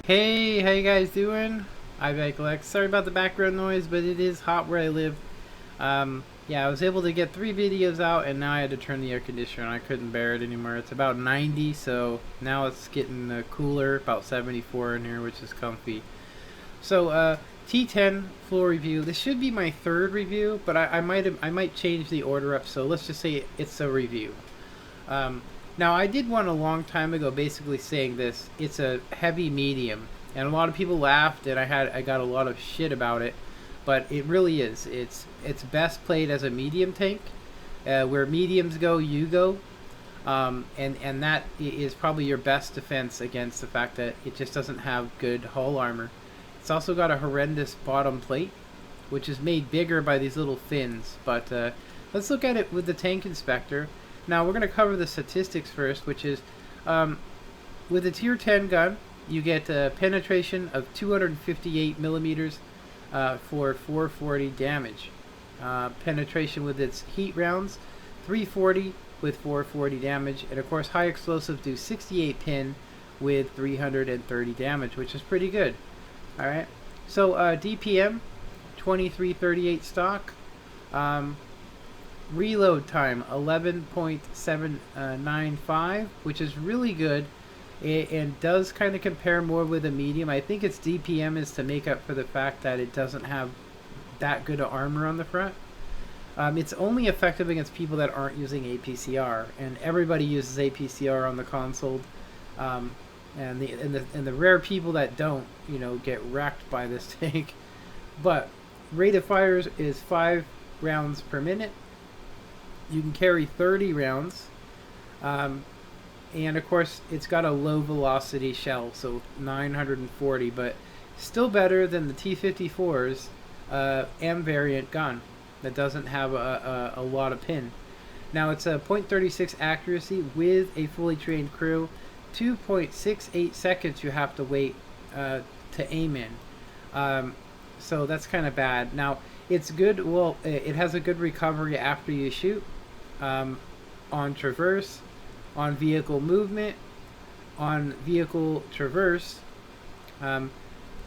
Hey, how you guys doing? I'm Alex. Sorry about the background noise, but it is hot where I live. Yeah, I was able to get 3 videos out, and now I had to turn the air conditioner on. I couldn't bear it anymore. It's about 90, so now it's getting cooler, about 74 in here, which is comfy. So, T10 full review. This should be my third review, but I might change the order up. So let's just say it's a review. Um, Now, I did one a long time ago, basically saying this. It's a heavy medium, and a lot of people laughed, and I got a lot of shit about it, but it really is. It's best played as a medium tank, where mediums go, you go, and that is probably your best defense against the fact that it just doesn't have good hull armor. It's also got a horrendous bottom plate, which is made bigger by these little fins. But let's look at it with the tank inspector. Now we're going to cover the statistics first, which is um, with a tier 10 gun, you get a penetration of 258 millimeters for 440 damage. Penetration with its heat rounds, 340 with 440 damage, and of course high explosive do 68 pin with 330 damage, which is pretty good. All right, so DPM 2338 stock. Um, Reload time 11.795, which is really good, and does kind of compare more with a medium. I think its DPM is to make up for the fact that it doesn't have that good of armor on the front. It's only effective against people that aren't using APCR, and everybody uses APCR on the console. And the rare people that don't, get wrecked by this tank. But rate of fires is 5 rounds per minute. You can carry 30 rounds. And of course, it's got a low velocity shell, so 940, but still better than the T-54's M variant gun that doesn't have a lot of pin. Now, it's a .36 accuracy with a fully trained crew. 2.68 seconds you have to wait to aim in. So that's kind of bad. Now, it's good. Well, it has a good recovery after you shoot. On traverse, on vehicle movement, on vehicle traverse.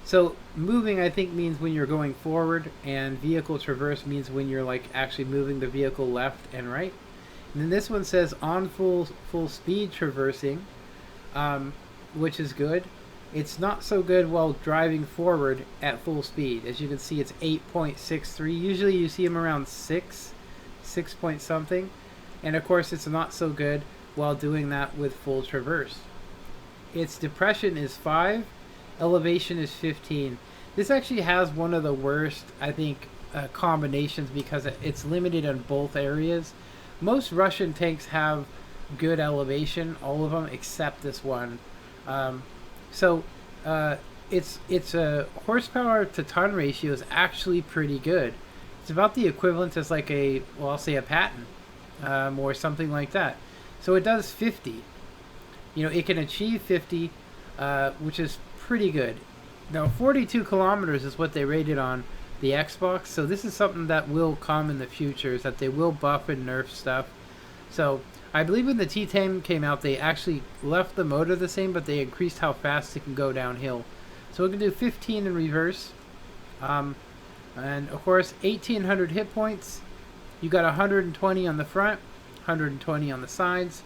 So moving, I think, means when you're going forward, and vehicle traverse means when you're like actually moving the vehicle left and right. And then this one says on full speed traversing, which is good. It's not so good while driving forward at full speed. As you can see, it's 8.63. Usually you see them around 6 point something. And of course, it's not so good while doing that with full traverse. Its depression is 5, elevation is 15. This actually has one of the worst, I think, combinations because it's limited on both areas. Most Russian tanks have good elevation, all of them except this one. So its horsepower to ton ratio is actually pretty good. It's about the equivalent as like I'll say a Patton, or something like that. So it does 50. It can achieve 50, which is pretty good. Now, 42 kilometers is what they rated on the Xbox. So this is something that will come in the future, is that they will buff and nerf stuff. So I believe when the T-10 came out, they actually left the motor the same, but they increased how fast it can go downhill. So it can do 15 in reverse. And of course, 1,800 hit points. You got 120 on the front, 120 on the sides,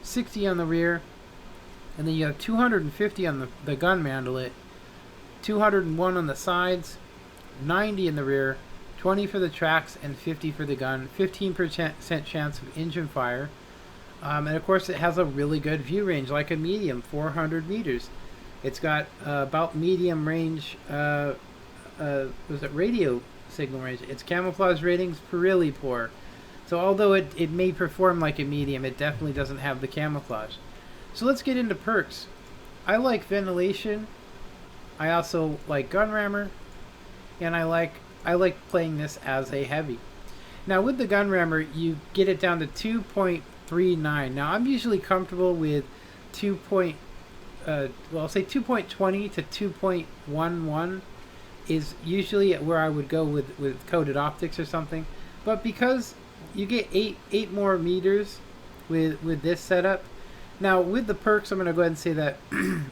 60 on the rear, and then you have 250 on the gun mandolet, 201 on the sides, 90 in the rear, 20 for the tracks, and 50 for the gun. 15% chance of engine fire. And of course, it has a really good view range, like a medium, 400 meters. It's got about medium range, radio signal range. Its camouflage rating's really poor. So although it may perform like a medium, it definitely doesn't have the camouflage. So let's get into perks. I like ventilation. I also like gun rammer, and I like playing this as a heavy. Now with the gun rammer, you get it down to 2.39. Now I'm usually comfortable with I'll say 2.20 to 2.11 is usually where I would go with coated optics or something. But because you get eight more meters with this setup, Now with the perks, I'm gonna go ahead and say that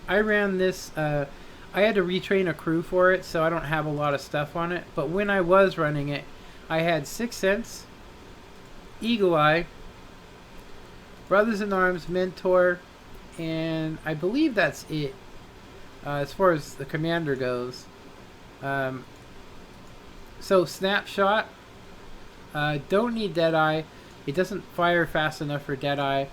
I ran this. I had to retrain a crew for it, so I don't have a lot of stuff on it. But when I was running it, I had Sixth Sense, Eagle Eye, Brothers in Arms, Mentor, and I believe that's it as far as the commander goes. So Snapshot, don't need Deadeye. It doesn't fire fast enough for Deadeye.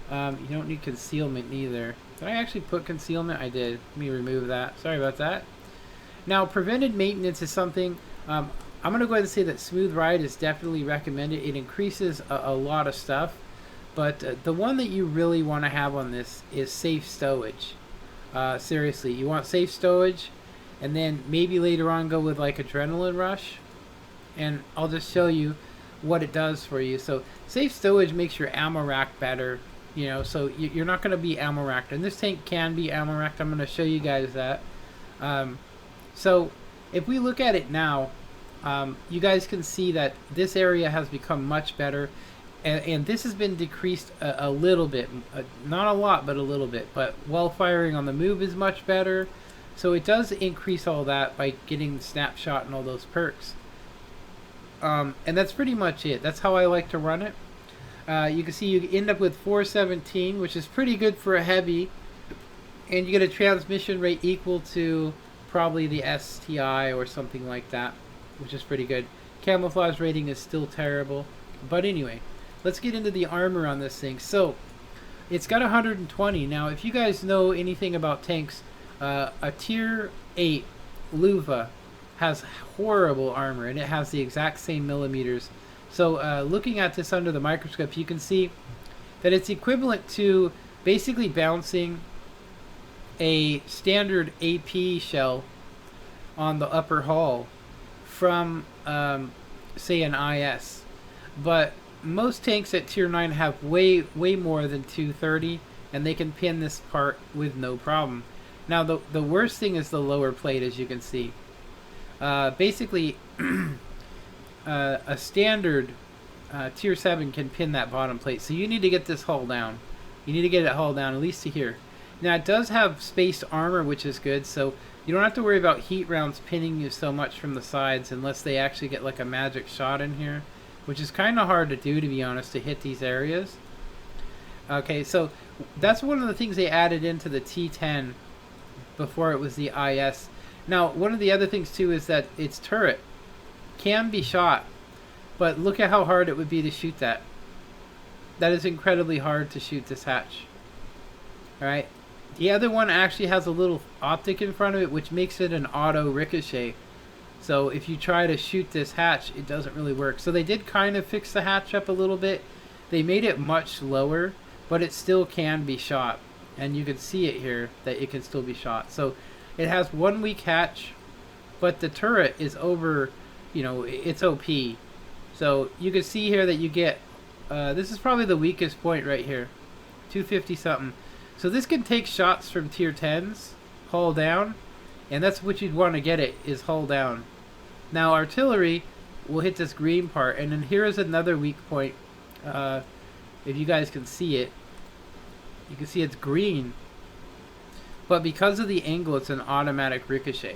You don't need concealment either. Did I actually put concealment? I did. Let me remove that. Sorry about that. Now, prevented maintenance is something. I'm going to go ahead and say that Smooth Ride is definitely recommended. It increases a lot of stuff. But the one that you really want to have on this is safe stowage. Seriously, you want safe stowage, and then maybe later on go with like Adrenaline Rush. And I'll just show you what it does for you. So safe stowage makes your ammo rack better. You know, so you're not going to be ammo racked. And this tank can be ammo racked. I'm going to show you guys that. So if we look at it now, you guys can see that this area has become much better. And this has been decreased a little bit. Not a lot, but a little bit. But while firing on the move is much better. So it does increase all that by getting the snapshot and all those perks. And that's pretty much it. That's how I like to run it. You can see you end up with 417, which is pretty good for a heavy. And you get a transmission rate equal to probably the STI or something like that, which is pretty good. Camouflage rating is still terrible. But anyway, let's get into the armor on this thing. So, it's got 120. Now, if you guys know anything about tanks, a tier 8 Luva has horrible armor, and it has the exact same millimeters. So looking at this under the microscope, you can see that it's equivalent to basically bouncing a standard AP shell on the upper hull from, say, an IS. But most tanks at tier 9 have way more than 230, and they can pin this part with no problem. Now, the worst thing is the lower plate, as you can see. Basically, a standard tier 7 can pin that bottom plate. So you need to get this hull down. You need to get it hull down, at least to here. Now, it does have spaced armor, which is good. So you don't have to worry about heat rounds pinning you so much from the sides unless they actually get like a magic shot in here, which is kind of hard to do, to be honest, to hit these areas. Okay, so that's one of the things they added into the T-10 before it was the IS. Now, one of the other things, too, is that its turret can be shot, but look at how hard it would be to shoot that. That is incredibly hard to shoot this hatch. Alright? The other one actually has a little optic in front of it, which makes it an auto ricochet. So if you try to shoot this hatch, it doesn't really work. So they did kind of fix the hatch up a little bit. They made it much lower, but it still can be shot. And you can see it here, that it can still be shot. So it has 1 weak hatch, but the turret is over, you know, it's OP. So you can see here that you get, this is probably the weakest point right here, 250 something. So this can take shots from tier 10s, hull down, and that's what you'd want to get it, is hull down. Now artillery will hit this green part, and then here is another weak point. If you guys can see it, you can see it's green, but because of the angle, it's an automatic ricochet.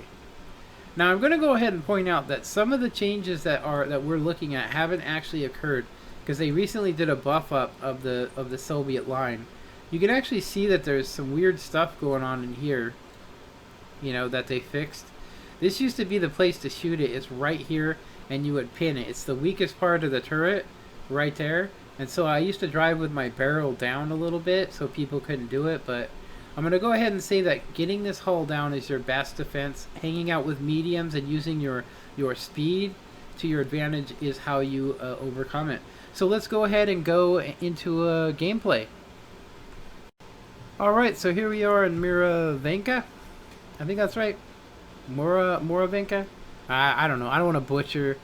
Now I'm going to go ahead and point out that some of the changes that we're looking at haven't actually occurred, because they recently did a buff up of the Soviet line. You can actually see that there's some weird stuff going on in here, you know, that they fixed. This used to be the place to shoot it. It's right here, and you would pin it. It's the weakest part of the turret, right there. And so I used to drive with my barrel down a little bit so people couldn't do it, but I'm going to go ahead and say that getting this hull down is your best defense. Hanging out with mediums and using your speed to your advantage is how you overcome it. So let's go ahead and go into a gameplay. Alright, so here we are in Miravenka. I think that's right. Moravenka? I don't know. I don't want to butcher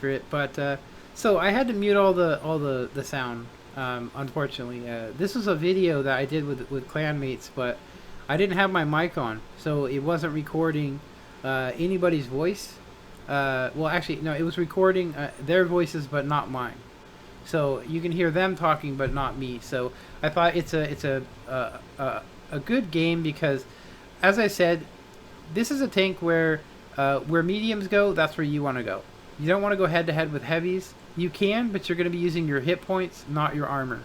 it, but so I had to mute all the sound. Unfortunately, this was a video that I did with clanmates, but I didn't have my mic on, so it wasn't recording anybody's voice. Well, actually, no, it was recording their voices, but not mine. So you can hear them talking, but not me. So I thought it's a good game because, as I said, this is a tank where mediums go, that's where you want to go. You don't want to go head to head with heavies. You can, but you're going to be using your hit points, not your armor.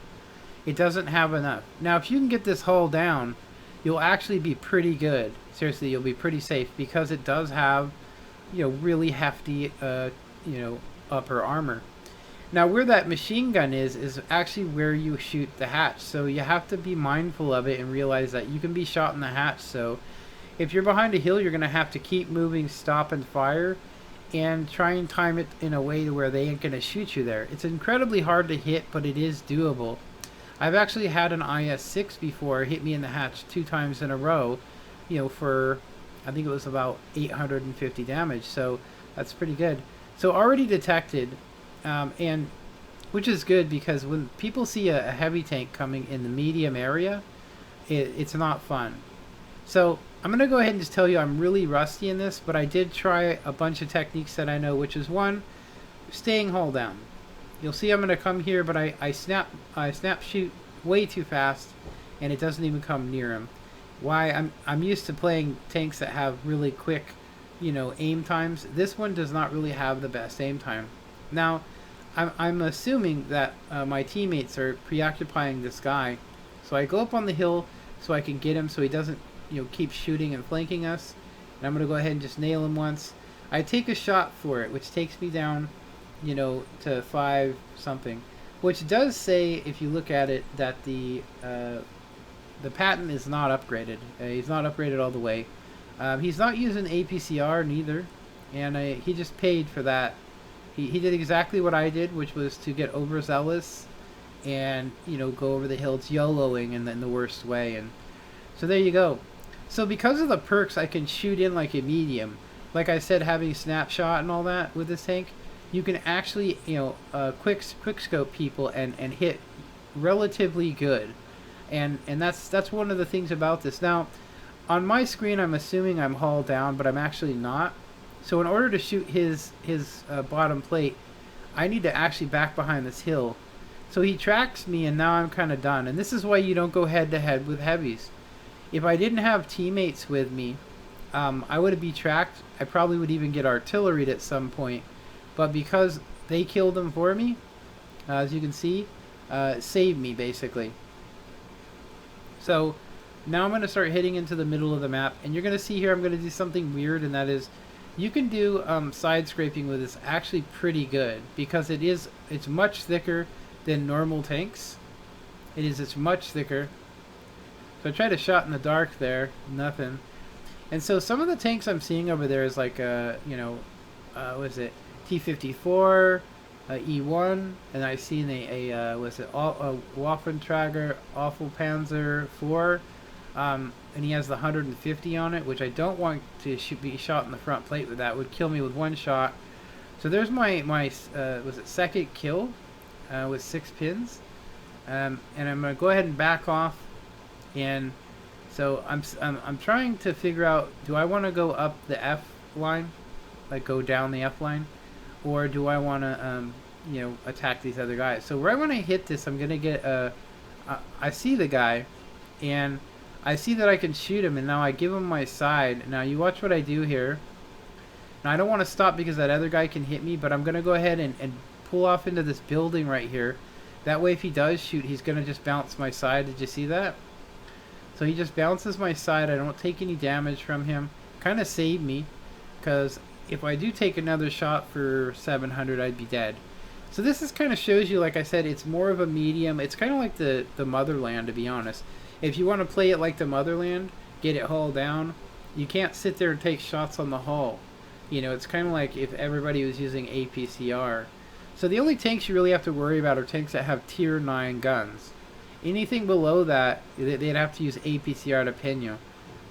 It doesn't have enough. Now, if you can get this hull down, you'll actually be pretty good. Seriously, you'll be pretty safe because it does have, really hefty, upper armor. Now, where that machine gun is actually where you shoot the hatch. So you have to be mindful of it and realize that you can be shot in the hatch. So if you're behind a hill, you're going to have to keep moving, stop, and fire, and try and time it in a way where they ain't going to shoot you there. It's incredibly hard to hit, but it is doable. I've actually had an IS-6 before hit me in the hatch 2 times in a row, for, I think it was about 850 damage, so that's pretty good. So already detected, and which is good because when people see a heavy tank coming in the medium area, it's not fun. So I'm going to go ahead and just tell you I'm really rusty in this, but I did try a bunch of techniques that I know, which is one, staying hull down. You'll see I'm going to come here, but I snap shoot way too fast, and it doesn't even come near him. Why? I'm used to playing tanks that have really quick, aim times. This one does not really have the best aim time. Now, I'm assuming that my teammates are preoccupying this guy, so I go up on the hill so I can get him so he doesn't keep shooting and flanking us. And I'm going to go ahead and just nail him once. I take a shot for it, which takes me down, to 5 something. Which does say, if you look at it, that the patent is not upgraded. He's not upgraded all the way. He's not using APCR neither. And he just paid for that. He did exactly what I did, which was to get overzealous and, go over the hill. It's YOLOing in the worst way. And so there you go. So because of the perks, I can shoot in like a medium. Like I said, having snapshot and all that with this tank, you can actually, quick scope people and hit relatively good. And that's one of the things about this. Now, on my screen, I'm assuming I'm hull down, but I'm actually not. So in order to shoot his bottom plate, I need to actually back behind this hill. So he tracks me, and now I'm kind of done. And this is why you don't go head to head with heavies. If I didn't have teammates with me, I would be tracked. I probably would even get artilleried at some point. But because they killed him for me, as you can see, saved me basically. So now I'm going to start hitting into the middle of the map. And you're going to see here I'm going to do something weird, and that is you can do side scraping with this actually pretty good. Because it's much thicker than normal tanks. It's much thicker. So I tried a shot in the dark there, nothing. And so some of the tanks I'm seeing over there is like what is it? T-54, E1, and I seen a Waffentrager Awful Panzer 4, and he has the 150 on it, which I don't want to be shot in the front plate with. That would kill me with one shot. So there's my was it second kill with 6 pins, and I'm gonna go ahead and back off. And so I'm trying to figure out, do I want to go up the F line, like go down the F line, or do I want to attack these other guys? So right when I hit this, I'm gonna get I see the guy, and I see that I can shoot him, and now I give him my side. Now you watch what I do here. Now I don't want to stop because that other guy can hit me, but I'm gonna go ahead and pull off into this building right here. That way if he does shoot, he's gonna just bounce my side. Did you see that? So he just bounces my side. I don't take any damage from him. Kind of saved me, because if I do take another shot for 700, I'd be dead. So this is kind of shows you, like I said, it's more of a medium. It's kind of like the Motherland, to be honest. If you want to play it like the Motherland, get it hull down, you can't sit there and take shots on the hull. It's kind of like if everybody was using APCR. So the only tanks you really have to worry about are tanks that have tier 9 guns. Anything below that, they'd have to use APCR to pin you.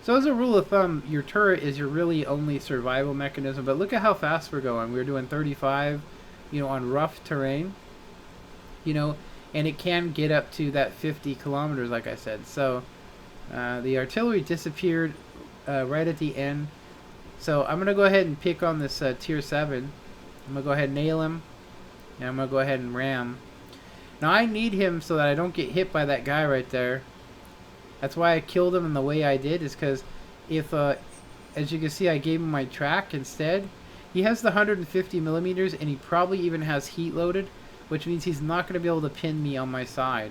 So as a rule of thumb, your turret is your really only survival mechanism. But look at how fast we're going. We're doing 35, on rough terrain. And it can get up to that 50 kilometers, like I said. So the artillery disappeared right at the end. So I'm going to go ahead and pick on this tier 7. I'm going to go ahead and nail him. And I'm going to go ahead and ram. Now I need him so that I don't get hit by that guy right there. That's why I killed him in the way I did, is because if, as you can see, I gave him my track instead. He has the 150 millimeters, and he probably even has heat loaded, which means he's not going to be able to pin me on my side.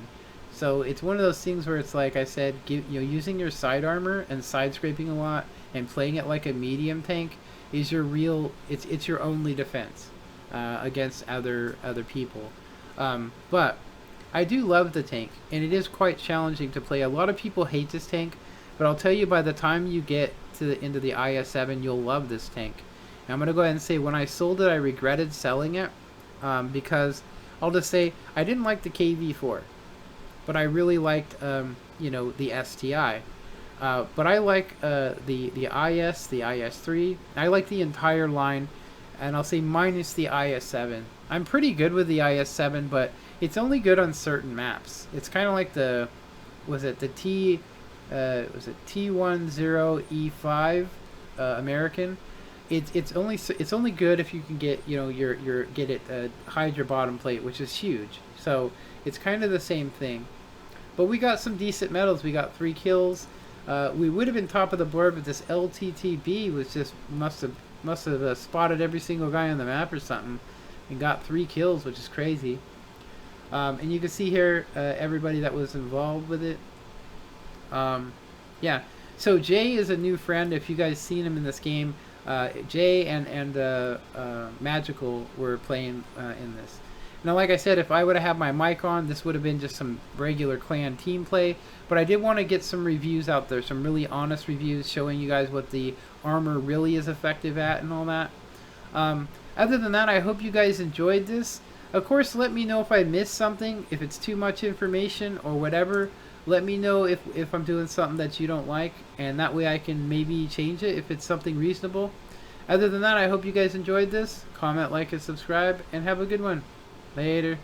So it's one of those things where it's like I said, using your side armor and side scraping a lot and playing it like a medium tank is your real. It's your only defense against other people. But I do love the tank, and it is quite challenging to play. A lot of people hate this tank, but I'll tell you, by the time you get into the IS-7, you'll love this tank. And I'm going to go ahead and say, when I sold it, I regretted selling it, because I'll just say I didn't like the KV-4, but I really liked, the STI. But I like the IS, the IS-3. I like the entire line, and I'll say minus the IS-7. I'm pretty good with the IS-7, but it's only good on certain maps. It's kind of like the T10E5 American. It's only good if you can get hide your bottom plate, which is huge. So it's kind of the same thing. But we got some decent medals. We got 3 kills. We would have been top of the board, but this LTTB was just must have spotted every single guy on the map or something, and got 3 kills, which is crazy. And you can see here everybody that was involved with it. Yeah. So Jay is a new friend. If you guys seen him in this game, Jay and Magical were playing in this. Now, like I said, if I would have had my mic on, this would have been just some regular clan team play. But I did want to get some reviews out there, some really honest reviews showing you guys what the armor really is effective at and all that. Other than that, I hope you guys enjoyed this. Of course, let me know if I missed something, if it's too much information or whatever. Let me know if I'm doing something that you don't like, and that way I can maybe change it if it's something reasonable. Other than that, I hope you guys enjoyed this. Comment, like, and subscribe, and have a good one. Later.